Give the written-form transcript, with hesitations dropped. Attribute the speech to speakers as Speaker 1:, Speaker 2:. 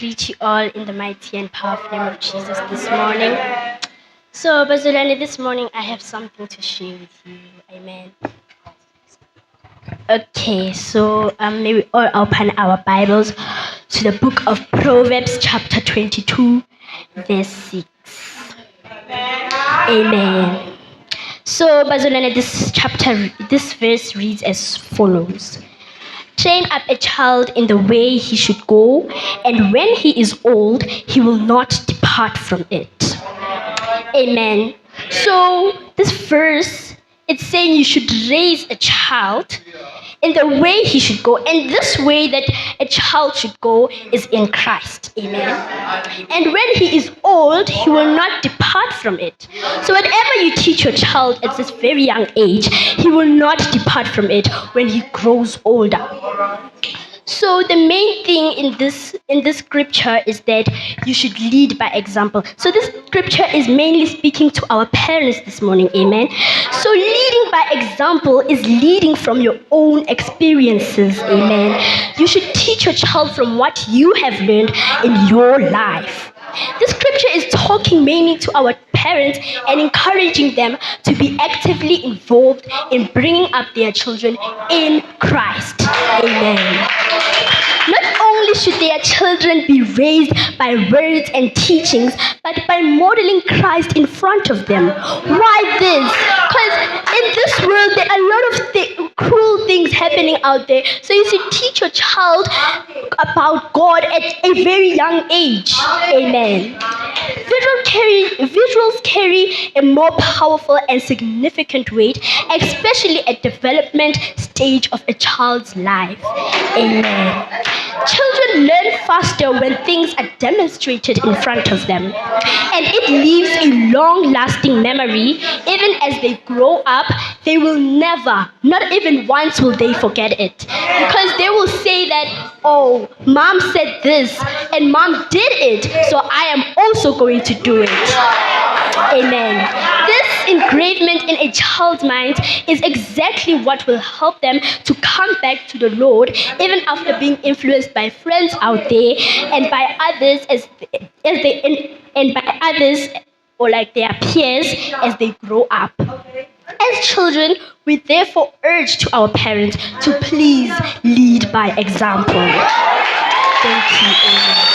Speaker 1: greet you all in the mighty and powerful name of Jesus this morning. So, Bazulani, this morning I have something to share with you. Amen. Okay, so may we all open our Bibles to the book of Proverbs, chapter 22, verse 6. Amen. So, Bazulani, this verse reads as follows. Train up a child in the way he should go, and when he is old, he will not depart from it. Amen. So this verse, it's saying you should raise a child in the way he should go. And this way that a child should go is in Christ. Amen. And when he is old, he will not depart from it. So whatever you teach your child at this very young age, he will not depart from it when he grows older. So the main thing in this scripture is that you should lead by example. So this scripture is mainly speaking to our parents this morning, amen. So leading by example is leading from your own experiences, amen. You should teach your child from what you have learned in your life. This scripture is talking mainly to our parents and encouraging them to be actively involved in bringing up their children in Christ. Amen. Not only should their children be raised by words and teachings, but by modeling Christ in front of them. Why this? Because in this world there are a lot of cruel things happening out there. So you should teach your child about God at a very young age. Amen. Visuals carry a more powerful and significant weight, especially at development stage of a child's life. Amen. Children learn faster when things are demonstrated in front of them, and it leaves a long-lasting memory. Even as they grow up, they will never, not even once will they forget it, because they will say that, oh, mom said this and mom did it, so I am also going to do it. Amen. This engravement in a child's mind is exactly what will help them to come back to the Lord even after being influenced by friends out there and by others and by others or like their peers as they grow up. As children, we therefore urge to our parents to please lead by example. Thank you. Amen.